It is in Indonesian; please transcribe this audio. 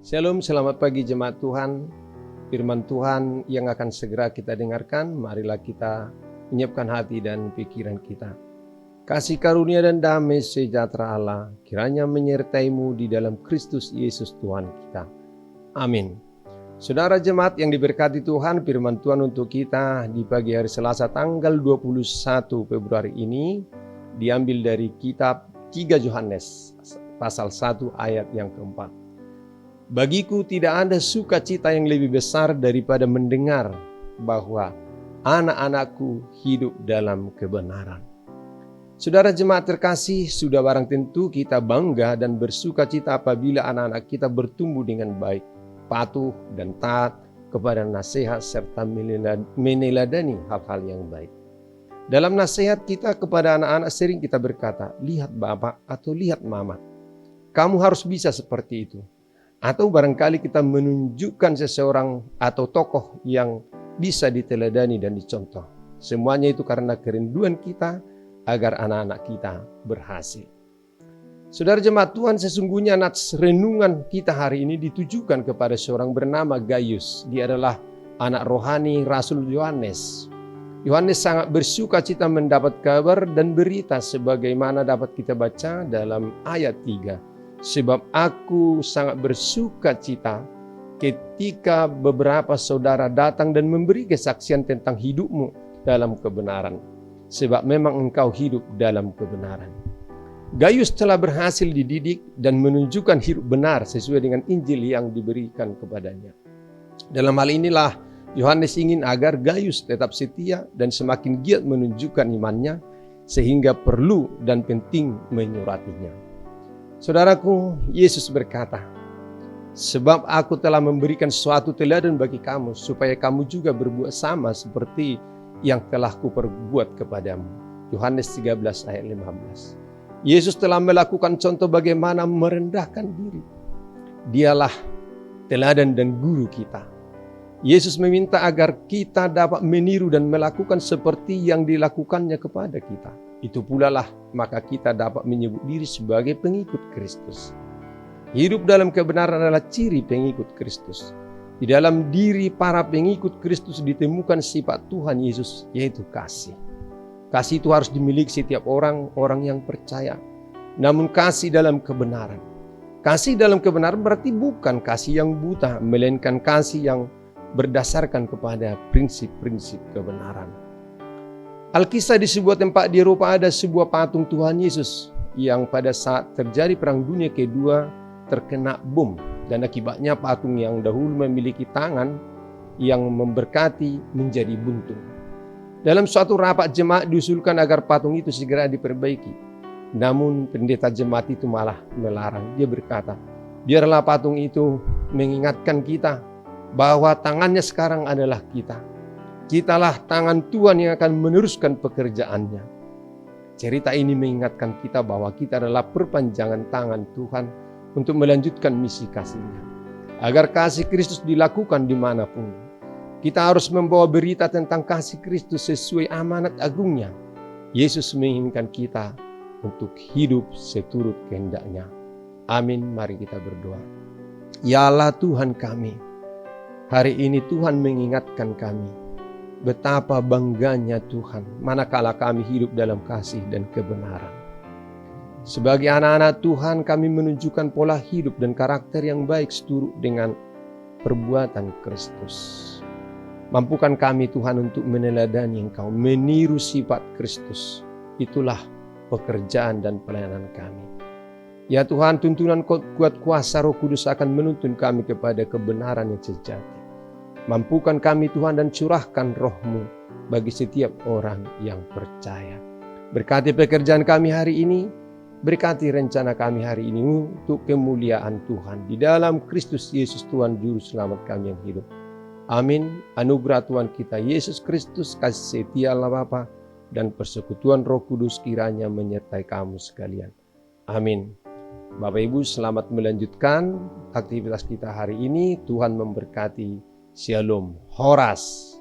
Shalom, selamat pagi jemaat Tuhan. Firman Tuhan yang akan segera kita dengarkan, marilah kita menyiapkan hati dan pikiran kita. Kasih karunia dan damai sejahtera Allah kiranya menyertaimu di dalam Kristus Yesus Tuhan kita. Amin. Saudara jemaat yang diberkati Tuhan, firman Tuhan untuk kita di pagi hari Selasa tanggal 21 Februari ini diambil dari kitab 3 Yohanes pasal 1 ayat yang keempat. Bagiku tidak ada sukacita yang lebih besar daripada mendengar bahwa anak-anakku hidup dalam kebenaran. Saudara jemaat terkasih, sudah barang tentu kita bangga dan bersukacita apabila anak-anak kita bertumbuh dengan baik, patuh dan taat kepada nasihat serta meneladani hal-hal yang baik. Dalam nasihat kita kepada anak-anak sering kita berkata, lihat bapak atau lihat mama, kamu harus bisa seperti itu. Atau barangkali kita menunjukkan seseorang atau tokoh yang bisa diteladani dan dicontoh. Semuanya itu karena kerinduan kita agar anak-anak kita berhasil. Saudara jemaat Tuhan, sesungguhnya nats renungan kita hari ini ditujukan kepada seorang bernama Gaius. Dia adalah anak rohani Rasul Yohanes. Yohanes sangat bersukacita mendapat kabar dan berita sebagaimana dapat kita baca dalam ayat 3. Sebab aku sangat bersukacita ketika beberapa saudara datang dan memberi kesaksian tentang hidupmu dalam kebenaran. Sebab memang engkau hidup dalam kebenaran. Gaius telah berhasil dididik dan menunjukkan hidup benar sesuai dengan Injil yang diberikan kepadanya. Dalam hal inilah Yohanes ingin agar Gaius tetap setia dan semakin giat menunjukkan imannya sehingga perlu dan penting menyuratinya. Saudaraku, Yesus berkata, sebab aku telah memberikan suatu teladan bagi kamu supaya kamu juga berbuat sama seperti yang telah kuperbuat kepadamu. Yohanes 13 ayat 15. Yesus telah melakukan contoh bagaimana merendahkan diri. Dialah teladan dan guru kita. Yesus meminta agar kita dapat meniru dan melakukan seperti yang dilakukannya kepada kita. Itu pula lah maka kita dapat menyebut diri sebagai pengikut Kristus. Hidup dalam kebenaran adalah ciri pengikut Kristus. Di dalam diri para pengikut Kristus ditemukan sifat Tuhan Yesus, yaitu kasih. Kasih itu harus dimiliki setiap orang yang percaya. Namun kasih dalam kebenaran. Kasih dalam kebenaran berarti bukan kasih yang buta, melainkan kasih yang berdasarkan kepada prinsip-prinsip kebenaran. Alkisah di sebuah tempat di Eropa ada sebuah patung Tuhan Yesus yang pada saat terjadi Perang Dunia Kedua terkena bom, dan akibatnya patung yang dahulu memiliki tangan yang memberkati menjadi buntung. Dalam suatu rapat jemaat diusulkan agar patung itu segera diperbaiki. Namun pendeta jemaat itu malah melarang. Dia berkata, biarlah patung itu mengingatkan kita bahwa tangannya sekarang adalah kita. Kitalah tangan Tuhan yang akan meneruskan pekerjaannya. Cerita ini mengingatkan kita bahwa kita adalah perpanjangan tangan Tuhan untuk melanjutkan misi kasih-Nya. Agar kasih Kristus dilakukan dimanapun, kita harus membawa berita tentang kasih Kristus sesuai amanat agungnya. Yesus menginginkan kita untuk hidup seturut kehendak-Nya. Amin, mari kita berdoa. Ya Allah Tuhan kami, hari ini Tuhan mengingatkan kami betapa bangganya Tuhan manakala kami hidup dalam kasih dan kebenaran. Sebagai anak-anak Tuhan, kami menunjukkan pola hidup dan karakter yang baik seturut dengan perbuatan Kristus. Mampukan kami Tuhan untuk meneladani Engkau, meniru sifat Kristus. Itulah pekerjaan dan pelayanan kami. Ya Tuhan, tuntunan kuat kuasa Roh Kudus akan menuntun kami kepada kebenaran yang sejati. Mampukan kami Tuhan dan curahkan Roh-Mu bagi setiap orang yang percaya. Berkati pekerjaan kami hari ini, berkati rencana kami hari ini untuk kemuliaan Tuhan. Di dalam Kristus Yesus Tuhan Juru Selamat kami yang hidup. Amin. Anugerah Tuhan kita Yesus Kristus, kasih setia Allah Bapa, dan persekutuan Roh Kudus kiranya menyertai kamu sekalian. Amin. Bapak Ibu, selamat melanjutkan aktivitas kita hari ini. Tuhan memberkati. Shalom. Horas.